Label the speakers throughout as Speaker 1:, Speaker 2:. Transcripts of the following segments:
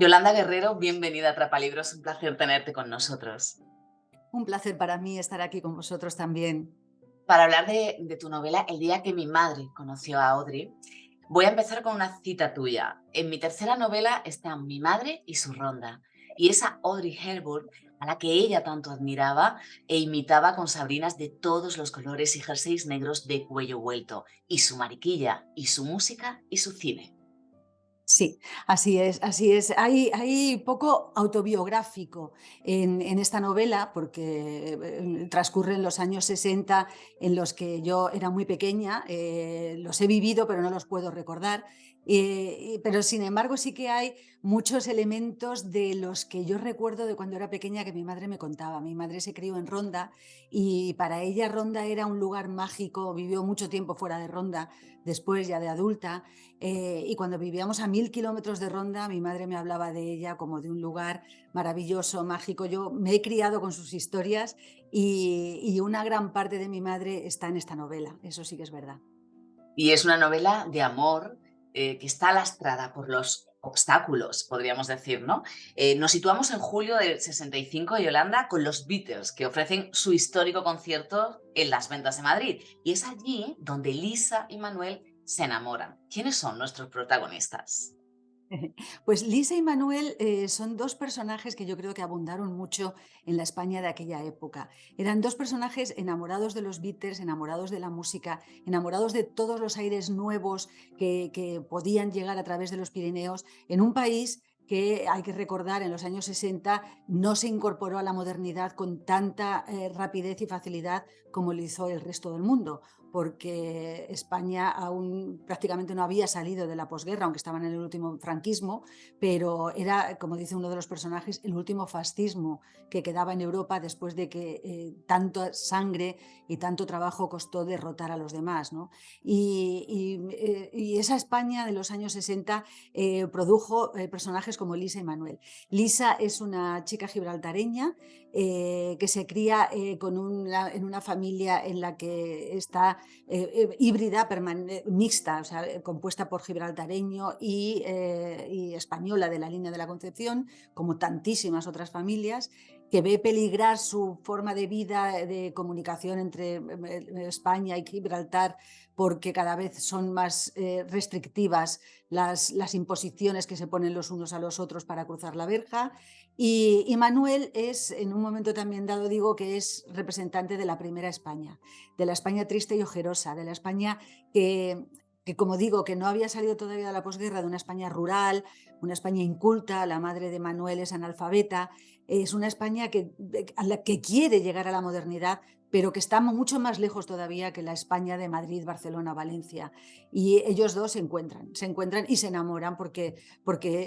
Speaker 1: Yolanda Guerrero, bienvenida a Atrapalibros, un placer tenerte con nosotros.
Speaker 2: Un placer para mí estar aquí con vosotros también.
Speaker 1: Para hablar de tu novela El día que mi madre conoció a Audrey, voy a empezar con una cita tuya. En mi tercera novela están mi madre y su ronda, y esa Audrey Hepburn a la que ella tanto admiraba e imitaba con sabrinas de todos los colores y jerseys negros de cuello vuelto, y su mariquilla, y su música y su cine.
Speaker 2: Sí, así es, así es. Hay poco autobiográfico en esta novela porque transcurre en los años 60 en los que yo era muy pequeña, los he vivido pero no los puedo recordar. Pero sin embargo sí que hay muchos elementos de los que yo recuerdo de cuando era pequeña que mi madre me contaba. Mi madre se crió en Ronda y para ella Ronda era un lugar mágico, vivió mucho tiempo fuera de Ronda, después ya de adulta. Y cuando vivíamos a 1000 kilómetros de Ronda, mi madre me hablaba de ella como de un lugar maravilloso, mágico. Yo me he criado con sus historias y una gran parte de mi madre está en esta novela, eso sí que es verdad.
Speaker 1: Y es una novela de amor que está lastrada por los obstáculos, podríamos decir, ¿no? Nos situamos en julio del 65, Yolanda, con los Beatles, que ofrecen su histórico concierto en las Ventas de Madrid. Y es allí donde Lisa y Manuel se enamoran. ¿Quiénes son nuestros protagonistas?
Speaker 2: Pues Lisa y Manuel son dos personajes que yo creo que abundaron mucho en la España de aquella época. Eran dos personajes enamorados de los Beatles, enamorados de la música, enamorados de todos los aires nuevos que podían llegar a través de los Pirineos en un país que hay que recordar en los años 60 no se incorporó a la modernidad con tanta rapidez y facilidad como lo hizo el resto del mundo, porque España aún prácticamente no había salido de la posguerra, aunque estaban en el último franquismo, pero era, como dice uno de los personajes, el último fascismo que quedaba en Europa después de que tanta sangre y tanto trabajo costó derrotar a los demás, ¿no? Y esa España de los años 60 produjo personajes como Lisa y Manuel. Lisa es una chica gibraltareña que se cría en una familia en la que está híbrida, mixta, o sea, compuesta por gibraltareño y española de la línea de la Concepción, como tantísimas otras familias, que ve peligrar su forma de vida, de comunicación entre España y Gibraltar, porque cada vez son más restrictivas las imposiciones que se ponen los unos a los otros para cruzar la verja. Y Manuel es, en un momento también dado, digo que es representante de la primera España, de la España triste y ojerosa, de la España que, como digo, que no había salido todavía de la posguerra, de una España rural, una España inculta. La madre de Manuel es analfabeta, es una España a la que quiere llegar a la modernidad, pero que está mucho más lejos todavía que la España de Madrid, Barcelona, Valencia. Y ellos dos se encuentran y se enamoran porque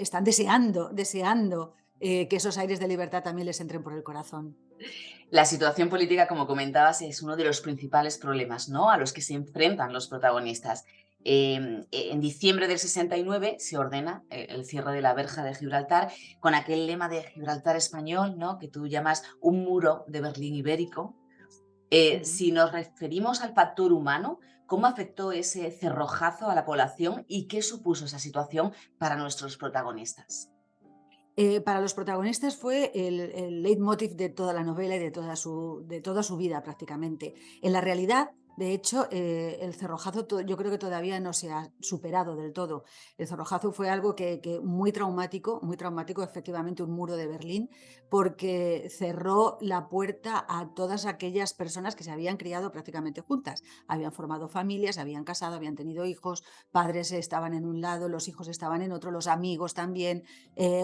Speaker 2: están deseando que esos aires de libertad también les entren por el corazón.
Speaker 1: La situación política, como comentabas, es uno de los principales problemas, ¿no?, a los que se enfrentan los protagonistas. En diciembre del 69 se ordena el cierre de la verja de Gibraltar con aquel lema de Gibraltar español, ¿no?, que tú llamas un muro de Berlín ibérico.
Speaker 2: Ujú.
Speaker 1: Si nos referimos al factor humano, ¿cómo afectó ese cerrojazo a la población y qué supuso esa situación para nuestros protagonistas?
Speaker 2: Para los protagonistas fue el leitmotiv de toda la novela y de toda su vida prácticamente. En la realidad, de hecho, el cerrojazo yo creo que todavía no se ha superado del todo. El cerrojazo fue algo que muy traumático, efectivamente un muro de Berlín, porque cerró la puerta a todas aquellas personas que se habían criado prácticamente juntas. Habían formado familias, habían casado, habían tenido hijos, padres estaban en un lado, los hijos estaban en otro, los amigos también,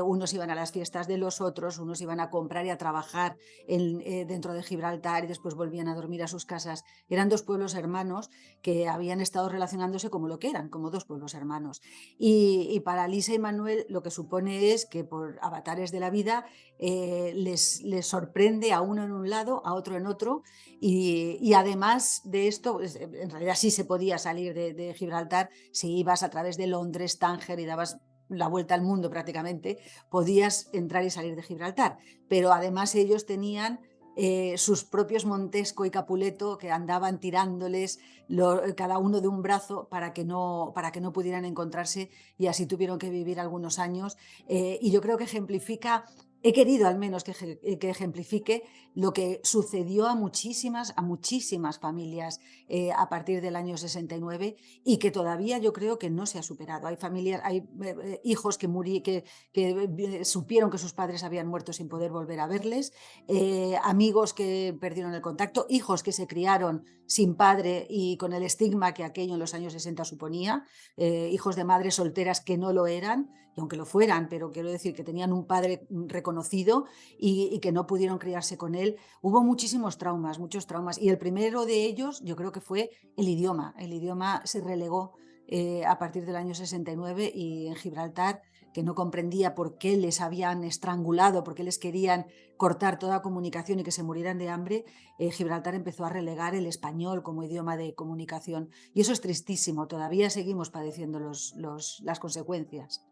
Speaker 2: unos iban a las fiestas de los otros, unos iban a comprar y a trabajar dentro de Gibraltar y después volvían a dormir a sus casas. Eran dos pueblos hermanos que habían estado relacionándose como lo que eran, como dos pueblos hermanos. Y para Lisa y Manuel lo que supone es que por avatares de la vida les sorprende a uno en un lado, a otro en otro, y además de esto, pues, en realidad sí se podía salir de Gibraltar si ibas a través de Londres, Tánger y dabas la vuelta al mundo prácticamente, podías entrar y salir de Gibraltar. Pero además ellos tenían sus propios Montesco y Capuleto que andaban tirándoles cada uno de un brazo para que no pudieran encontrarse y así tuvieron que vivir algunos años. Y yo creo que ejemplifica, he querido al menos que ejemplifique lo que sucedió a muchísimas familias a partir del año 69 y que todavía yo creo que no se ha superado. Hay familias, hay hijos que supieron que sus padres habían muerto sin poder volver a verles, amigos que perdieron el contacto, hijos que se criaron sin padre y con el estigma que aquello en los años 60 suponía, hijos de madres solteras que no lo eran, y aunque lo fueran, pero quiero decir que tenían un padre reconocido y que no pudieron criarse con él. Hubo muchísimos traumas, muchos traumas, y el primero de ellos yo creo que fue el idioma. El idioma se relegó a partir del año 69 y en Gibraltar, que no comprendía por qué les habían estrangulado, por qué les querían cortar toda comunicación y que se murieran de hambre, Gibraltar empezó a relegar el español como idioma de comunicación. Y eso es tristísimo, todavía seguimos padeciendo las consecuencias.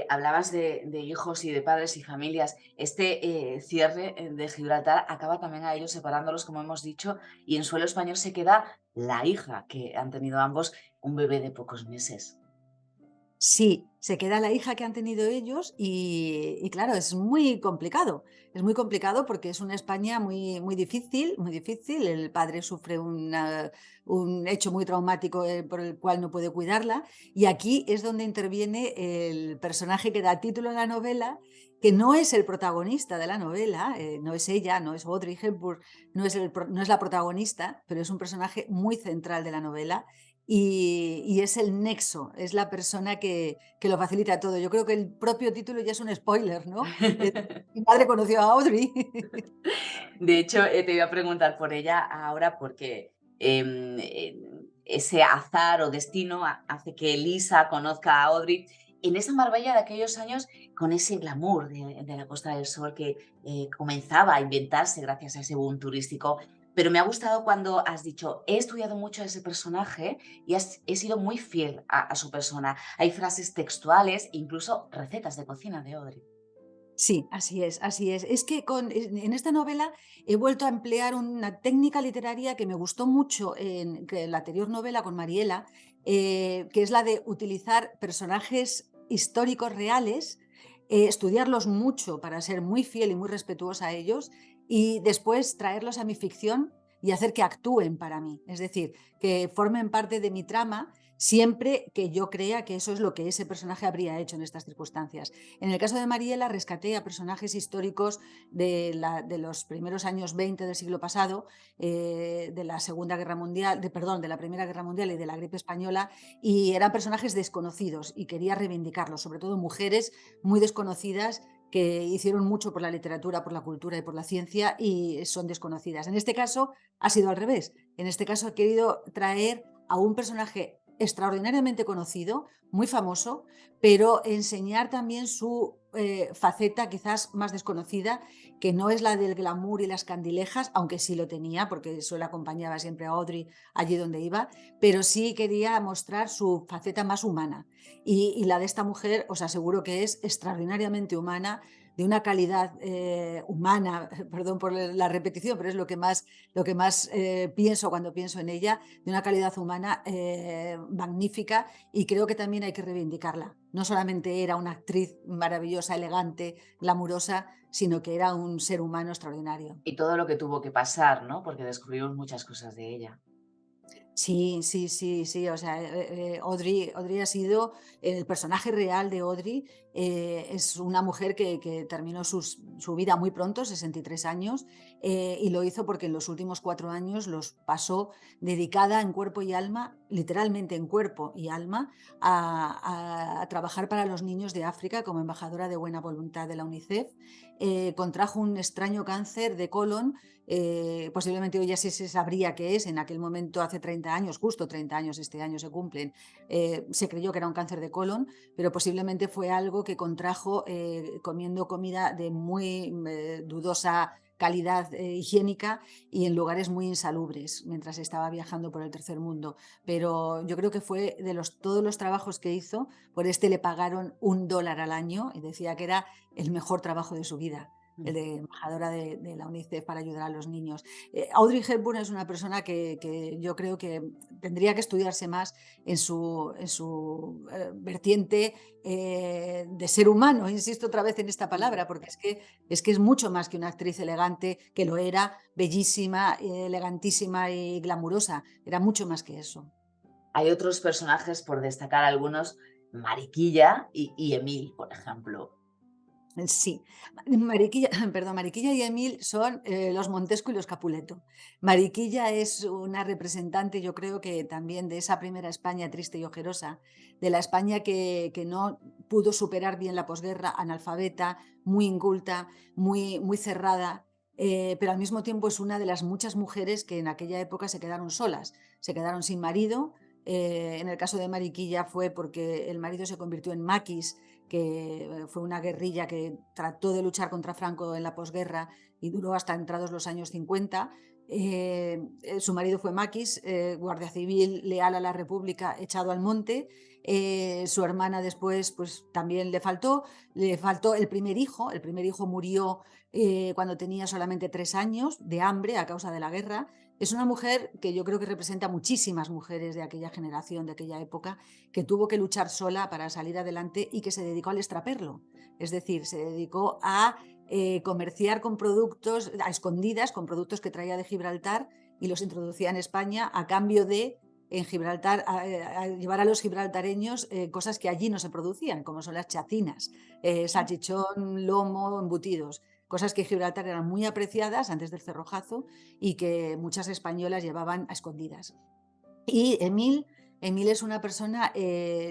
Speaker 1: Hablabas de hijos y de padres y familias. Este cierre de Gibraltar acaba también a ellos separándolos, como hemos dicho, y en suelo español se queda la hija que han tenido ambos, un bebé de pocos meses.
Speaker 2: Sí, se queda la hija que han tenido ellos y claro, es muy complicado porque es una España muy difícil, muy difícil. El padre sufre un hecho muy traumático por el cual no puede cuidarla y aquí es donde interviene el personaje que da título a la novela, que no es el protagonista de la novela, no es ella, no es Audrey Hepburn, no es la protagonista, pero es un personaje muy central de la novela y es el nexo, es la persona que lo facilita todo. Yo creo que el propio título ya es un spoiler, ¿no? Mi madre conoció a Audrey.
Speaker 1: De hecho, te iba a preguntar por ella ahora porque ese azar o destino hace que Elisa conozca a Audrey en esa Marbella de aquellos años con ese glamour de la Costa del Sol que comenzaba a inventarse gracias a ese boom turístico. Pero me ha gustado cuando has dicho, he estudiado mucho a ese personaje y he sido muy fiel a su persona. Hay frases textuales e incluso recetas de cocina de Audrey.
Speaker 2: Sí, así es, así es. Es que en esta novela he vuelto a emplear una técnica literaria que me gustó mucho en la anterior novela con Mariela, que es la de utilizar personajes históricos reales, estudiarlos mucho para ser muy fiel y muy respetuosa a ellos, y después traerlos a mi ficción y hacer que actúen para mí. Es decir, que formen parte de mi trama siempre que yo crea que eso es lo que ese personaje habría hecho en estas circunstancias. En el caso de Mariela, rescaté a personajes históricos de los primeros años 20 del siglo pasado, de la Segunda Guerra Mundial, perdón, de la Primera Guerra Mundial y de la gripe española, y eran personajes desconocidos y quería reivindicarlos, sobre todo mujeres muy desconocidas que hicieron mucho por la literatura, por la cultura y por la ciencia y son desconocidas. En este caso ha sido al revés. En este caso he querido traer a un personaje extraordinariamente conocido, muy famoso, pero enseñar también su faceta quizás más desconocida, que no es la del glamour y las candilejas, aunque sí lo tenía, porque eso le acompañaba siempre a Audrey allí donde iba, pero sí quería mostrar su faceta más humana. Y la de esta mujer os aseguro que es extraordinariamente humana, de una calidad humana, perdón por la repetición, pero es lo que más pienso cuando pienso en ella, de una calidad humana magnífica y creo que también hay que reivindicarla. No solamente era una actriz maravillosa, elegante, glamurosa, sino que era un ser humano extraordinario.
Speaker 1: Y todo lo que tuvo que pasar, ¿no? Porque descubrimos muchas cosas de ella.
Speaker 2: Sí, sí, sí, sí. O sea, Audrey ha sido el personaje real de Audrey. Es una mujer que terminó su vida muy pronto, 63 años, y lo hizo porque en los últimos 4 años los pasó dedicada en cuerpo y alma, literalmente en cuerpo y alma, a trabajar para los niños de África como embajadora de buena voluntad de la UNICEF. Contrajo un extraño cáncer de colon. Posiblemente hoy ya sí se sabría qué es, en aquel momento hace 30 años, justo 30 años este año se cumplen, se creyó que era un cáncer de colon, pero posiblemente fue algo que contrajo comiendo comida de muy dudosa calidad higiénica y en lugares muy insalubres mientras estaba viajando por el tercer mundo. Pero yo creo que fue de todos los trabajos que hizo, por este le pagaron $1 al año y decía que era el mejor trabajo de su vida. el de embajadora de la UNICEF para ayudar a los niños. Audrey Hepburn es una persona que yo creo que tendría que estudiarse más en su vertiente de ser humano, insisto otra vez en esta
Speaker 1: Mm.
Speaker 2: palabra, porque es que es mucho más que una actriz elegante, que lo era, bellísima, elegantísima y glamurosa, era mucho más que eso.
Speaker 1: Hay otros personajes, por destacar algunos, Mariquilla y Emil, por ejemplo.
Speaker 2: Sí, Mariquilla, perdón, Mariquilla y Emil son los Montesco y los Capuleto. Mariquilla es una representante, yo creo que también de esa primera España triste y ojerosa, de la España que no pudo superar bien la posguerra, analfabeta, muy inculta, muy cerrada, pero al mismo tiempo es una de las muchas mujeres que en aquella época se quedaron solas, se quedaron sin marido. En el caso de Mariquilla fue porque el marido se convirtió en maquis, que fue una guerrilla que trató de luchar contra Franco en la posguerra y duró hasta entrados los años 50. Su marido fue maquis, guardia civil leal a la República, echado al monte. Su hermana después pues también le faltó el primer hijo murió cuando tenía solamente 3 años de hambre a causa de la guerra. Es una mujer que yo creo que representa a muchísimas mujeres de aquella generación, de aquella época, que tuvo que luchar sola para salir adelante y que se dedicó al extraperlo. Es decir, se dedicó a comerciar con productos, a escondidas, con productos que traía de Gibraltar y los introducía en España a cambio de en Gibraltar, a llevar a los gibraltareños cosas que allí no se producían, como son las chacinas, salchichón, lomo, embutidos, cosas que en Gibraltar eran muy apreciadas antes del cerrojazo y que muchas españolas llevaban a escondidas. Y Emil es una persona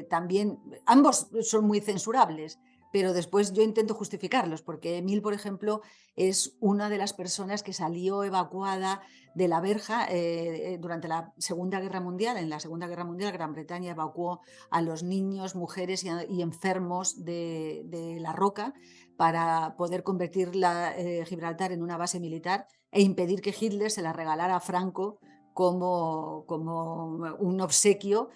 Speaker 2: también, ambos son muy censurables, pero después yo intento justificarlos, porque Emil, por ejemplo, es una de las personas que salió evacuada de la verja durante la Segunda Guerra Mundial. En la Segunda Guerra Mundial, Gran Bretaña evacuó a los niños, mujeres y enfermos de la Roca para poder convertir Gibraltar en una base militar e impedir que Hitler se la regalara a Franco como un obsequio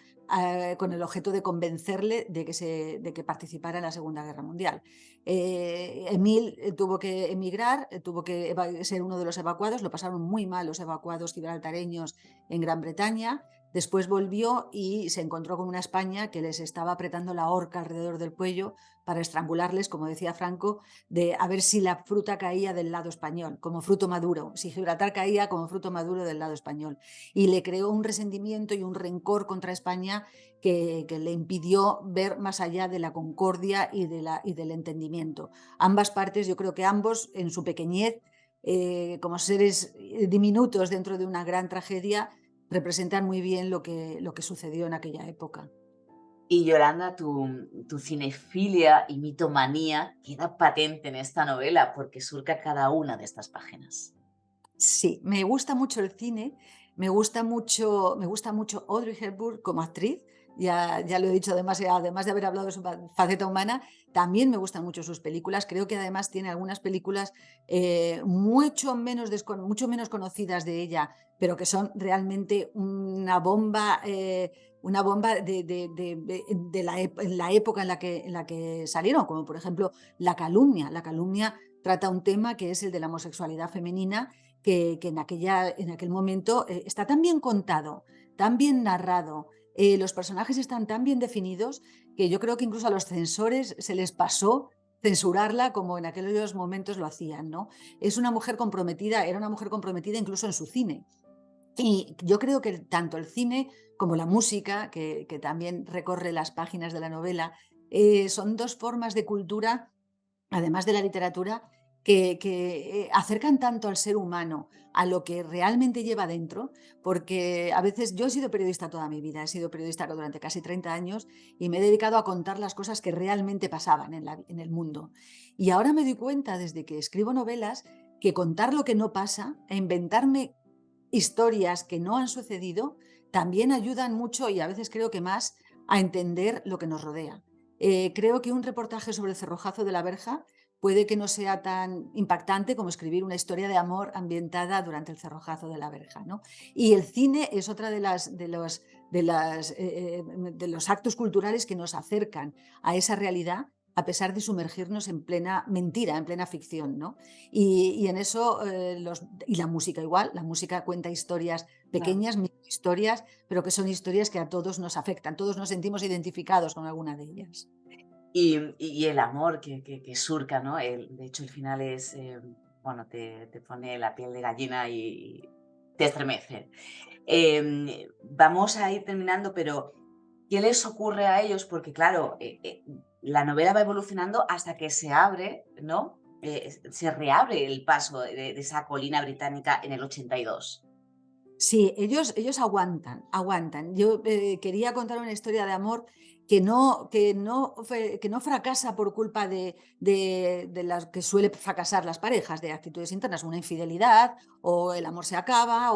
Speaker 2: con el objeto de convencerle de que participara en la Segunda Guerra Mundial. Emil tuvo que emigrar, tuvo que ser uno de los evacuados, lo pasaron muy mal los evacuados gibraltareños en Gran Bretaña. Después volvió y se encontró con una España que les estaba apretando la horca alrededor del cuello para estrangularles, como decía Franco, de a ver si la fruta caía del lado español, como fruto maduro, si Gibraltar caía como fruto maduro del lado español. Y le creó un resentimiento y un rencor contra España que le impidió ver más allá de la concordia y del entendimiento. Ambas partes, yo creo que ambos, en su pequeñez, como seres diminutos dentro de una gran tragedia, representan muy bien lo que sucedió en aquella época.
Speaker 1: Y Yolanda, tu cinefilia y mitomanía queda patente en esta novela porque surca cada una de estas páginas.
Speaker 2: Sí, me gusta mucho el cine, me gusta mucho Audrey Hepburn como actriz, ya lo he dicho, además de haber hablado de su faceta humana, también me gustan mucho sus películas. Creo que además tiene algunas películas mucho menos conocidas de ella, pero que son realmente una bomba en la época en la que salieron, como por ejemplo La calumnia. La calumnia trata un tema que es el de la homosexualidad femenina que en aquel momento está tan bien contado, tan bien narrado, los personajes están tan bien definidos que yo creo que incluso a los censores se les pasó censurarla como en aquellos momentos lo hacían, ¿no? Es una mujer comprometida, era una mujer comprometida incluso en su cine. Y yo creo que tanto el cine como la música, que también recorre las páginas de la novela, son dos formas de cultura además de la literatura, que acercan tanto al ser humano, a lo que realmente lleva dentro, porque a veces yo he sido periodista toda mi vida, he sido periodista durante casi 30 años y me he dedicado a contar las cosas que realmente pasaban en el mundo. Y ahora me doy cuenta, desde que escribo novelas, que contar lo que no pasa e inventarme historias que no han sucedido también ayudan mucho y a veces creo que más a entender lo que nos rodea. Creo que un reportaje sobre el cerrojazo de la Verja puede que no sea tan impactante como escribir una historia de amor ambientada durante el cerrojazo de la Verja, ¿no? Y el cine es otra de los actos culturales que nos acercan a esa realidad a pesar de sumergirnos en plena mentira, en plena ficción, ¿no? Y en eso, y la música igual, la música cuenta historias
Speaker 1: Claro.
Speaker 2: pequeñas, micro historias, pero que son historias que a todos nos afectan, todos nos sentimos identificados con alguna de ellas.
Speaker 1: Y el amor que surca, ¿no? De hecho, el final es, bueno, te pone la piel de gallina y te estremece. Vamos a ir terminando, pero ¿qué les ocurre a ellos? Porque claro, la novela va evolucionando hasta que se abre, ¿no? Se reabre el paso de esa colina británica en el 82.
Speaker 2: Sí, ellos aguantan, aguantan. Yo, quería contar una historia de amor que no fracasa por culpa de las que suele fracasar las parejas, de actitudes internas, una infidelidad, o el amor se acaba,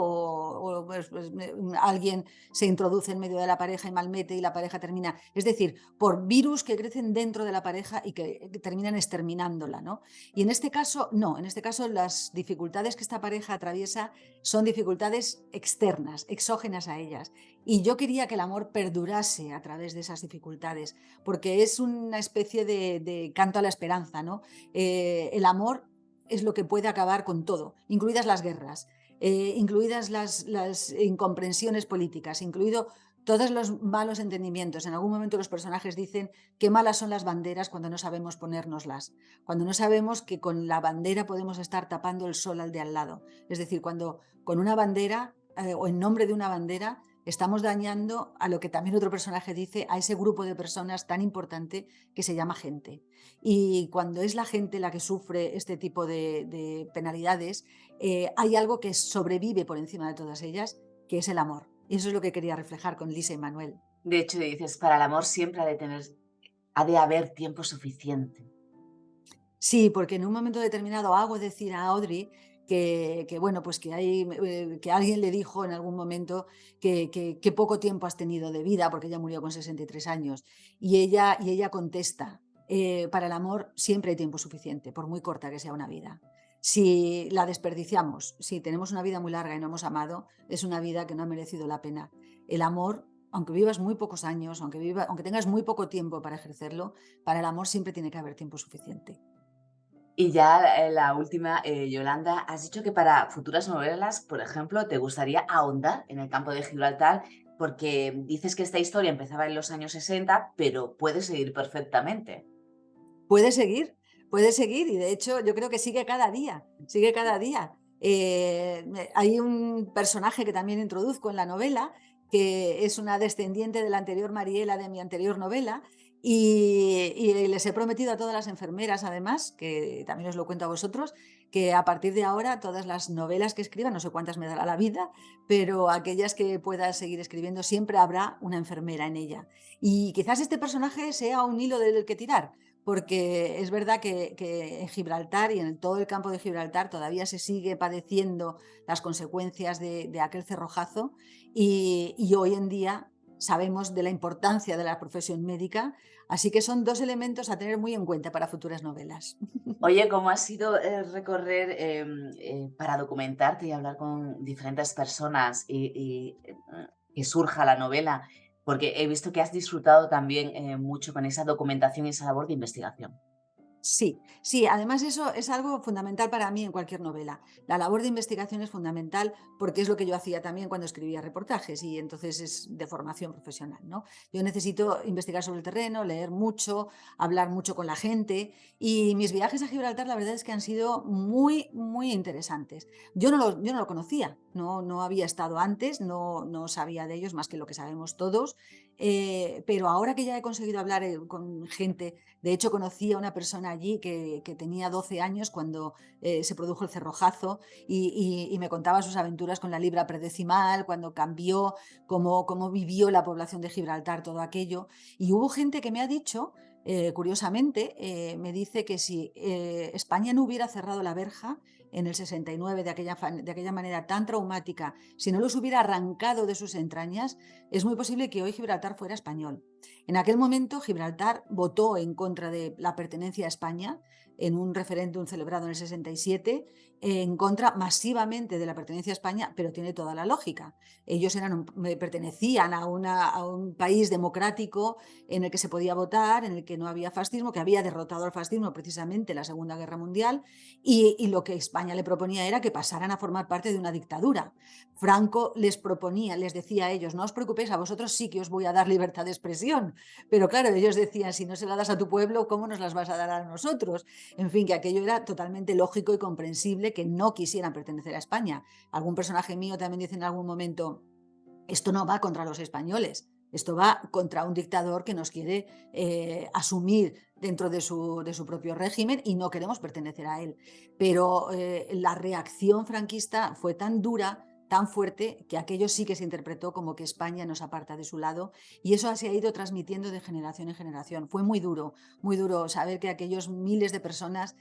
Speaker 2: alguien se introduce en medio de la pareja y malmete y la pareja termina. Es decir, por virus que crecen dentro de la pareja y que terminan exterminándola, ¿no? Y en este caso, no, en este caso las dificultades que esta pareja atraviesa son dificultades externas, exógenas a ellas. Y yo quería que el amor perdurase a través de esas dificultades, porque es una especie de canto a la esperanza, ¿no? El amor es lo que puede acabar con todo, incluidas las guerras, incluidas las incomprensiones políticas, incluido todos los malos entendimientos. En algún momento los personajes dicen qué malas son las banderas cuando no sabemos ponérnoslas, cuando no sabemos que con la bandera podemos estar tapando el sol al de al lado. Es decir, cuando con una bandera o en nombre de una bandera estamos dañando a lo que también otro personaje dice, a ese grupo de personas tan importante que se llama gente. Y cuando es la gente la que sufre este tipo de penalidades, hay algo que sobrevive por encima de todas ellas, que es el amor. Y eso es lo que quería reflejar con Lisa y Manuel.
Speaker 1: De hecho, dices, para el amor siempre ha de haber tiempo suficiente.
Speaker 2: Sí, porque en un momento determinado hago decir a Audrey bueno, pues que alguien le dijo en algún momento que poco tiempo has tenido de vida, porque ella murió con 63 años. Y ella contesta, para el amor siempre hay tiempo suficiente, por muy corta que sea una vida. Si la desperdiciamos, si tenemos una vida muy larga y no hemos amado, es una vida que no ha merecido la pena. El amor, aunque vivas muy pocos años, aunque tengas muy poco tiempo para ejercerlo, para el amor siempre tiene que haber tiempo suficiente.
Speaker 1: Y ya la última, Yolanda, has dicho que para futuras novelas, por ejemplo, te gustaría ahondar en el campo de Gibraltar, porque dices que esta historia empezaba en los años 60, pero puede seguir perfectamente.
Speaker 2: Puede seguir y de hecho yo creo que sigue cada día, sigue cada día. Hay un personaje que también introduzco en la novela, que es una descendiente de la anterior Mariela de mi anterior novela, y les he prometido a todas las enfermeras, además, que también os lo cuento a vosotros, que a partir de ahora todas las novelas que escriba, no sé cuántas me dará la vida, pero aquellas que pueda seguir escribiendo, siempre habrá una enfermera en ella. Y quizás este personaje sea un hilo del que tirar, porque es verdad que en Gibraltar y en todo el campo de Gibraltar todavía se sigue padeciendo las consecuencias de aquel cerrojazo y hoy en día sabemos de la importancia de la profesión médica, así que son dos elementos a tener muy en cuenta para futuras novelas.
Speaker 1: Oye, ¿cómo ha sido recorrer para documentarte y hablar con diferentes personas y que surja la novela? Porque he visto que has disfrutado también mucho con esa documentación y esa labor de investigación.
Speaker 2: Sí, sí, además eso es algo fundamental para mí en cualquier novela. La labor de investigación es fundamental porque es lo que yo hacía también cuando escribía reportajes y entonces es de formación profesional, ¿no? Yo necesito investigar sobre el terreno, leer mucho, hablar mucho con la gente y mis viajes a Gibraltar la verdad es que han sido muy, muy interesantes. Yo no lo conocía, no había estado antes, no sabía de ellos más que lo que sabemos todos, pero ahora que ya he conseguido hablar con gente. De hecho, conocí a una persona allí que tenía 12 años cuando se produjo el cerrojazo y me contaba sus aventuras con la libra predecimal, cuando cambió, cómo vivió la población de Gibraltar todo aquello. Y hubo gente que me ha dicho, curiosamente, me dice que si España no hubiera cerrado la verja en el 69 de aquella manera tan traumática, si no los hubiera arrancado de sus entrañas, es muy posible que hoy Gibraltar fuera español. En aquel momento Gibraltar votó en contra de la pertenencia a España en un referéndum celebrado en el 67, en contra masivamente de la pertenencia a España, pero tiene toda la lógica. Ellos pertenecían a un país democrático en el que se podía votar, en el que no había fascismo, que había derrotado al fascismo precisamente en la Segunda Guerra Mundial, y lo que España le proponía era que pasaran a formar parte de una dictadura. Franco les proponía, les decía a ellos, no os preocupéis, a vosotros sí que os voy a dar libertad de expresión, pero claro, ellos decían, si no se la das a tu pueblo, ¿cómo nos las vas a dar a nosotros? En fin, que aquello era totalmente lógico y comprensible que no quisieran pertenecer a España. Algún personaje mío también dice en algún momento, esto no va contra los españoles, esto va contra un dictador que nos quiere asumir dentro de su propio régimen y no queremos pertenecer a él. Pero la reacción franquista fue tan dura, tan fuerte, que aquello sí que se interpretó como que España nos aparta de su lado y eso se ha ido transmitiendo de generación en generación. Fue muy duro saber que aquellos miles de personas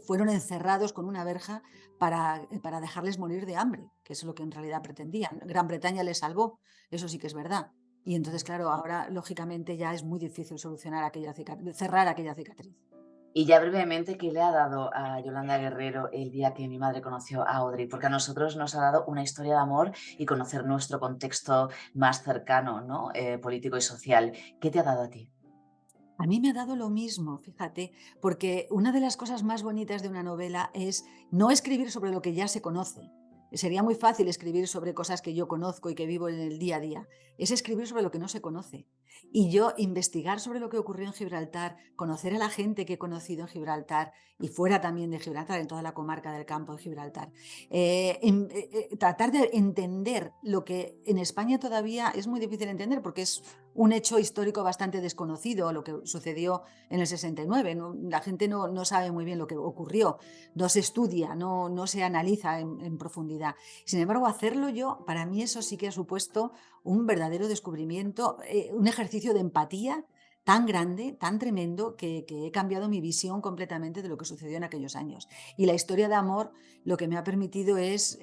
Speaker 2: fueron encerrados con una verja para dejarles morir de hambre, que es lo que en realidad pretendían. Gran Bretaña les salvó, eso sí que es verdad. Y entonces, claro, ahora lógicamente ya es muy difícil cerrar aquella cicatriz.
Speaker 1: Y ya brevemente, ¿qué le ha dado a Yolanda Guerrero el día que mi madre conoció a Audrey? Porque a nosotros nos ha dado una historia de amor y conocer nuestro contexto más cercano, ¿no? Político y social. ¿Qué te ha dado a ti?
Speaker 2: A mí me ha dado lo mismo, fíjate, porque una de las cosas más bonitas de una novela es no escribir sobre lo que ya se conoce. Sería muy fácil escribir sobre cosas que yo conozco y que vivo en el día a día. Es escribir sobre lo que no se conoce. Y yo investigar sobre lo que ocurrió en Gibraltar, conocer a la gente que he conocido en Gibraltar y fuera también de Gibraltar, en toda la comarca del campo de Gibraltar. Tratar de entender lo que en España todavía es muy difícil entender porque es un hecho histórico bastante desconocido, lo que sucedió en el 69. ¿No? La gente no sabe muy bien lo que ocurrió, no se estudia, no se analiza en profundidad. Sin embargo, hacerlo yo, para mí eso sí que ha supuesto un verdadero descubrimiento, un ejercicio de empatía tan grande, tan tremendo, que he cambiado mi visión completamente de lo que sucedió en aquellos años. Y la historia de amor lo que me ha permitido es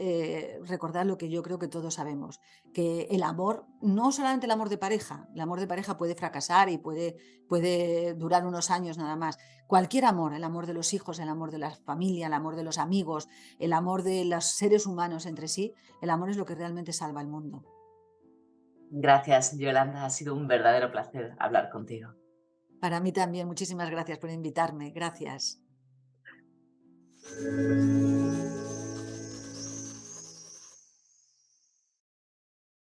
Speaker 2: recordar lo que yo creo que todos sabemos, que el amor, no solamente el amor de pareja puede fracasar y puede durar unos años nada más. Cualquier amor, el amor de los hijos, el amor de la familia, el amor de los amigos, el amor de los seres humanos entre sí, el amor es lo que realmente salva el mundo.
Speaker 1: Gracias, Yolanda. Ha sido un verdadero placer hablar contigo.
Speaker 2: Para mí también, muchísimas gracias por invitarme. Gracias.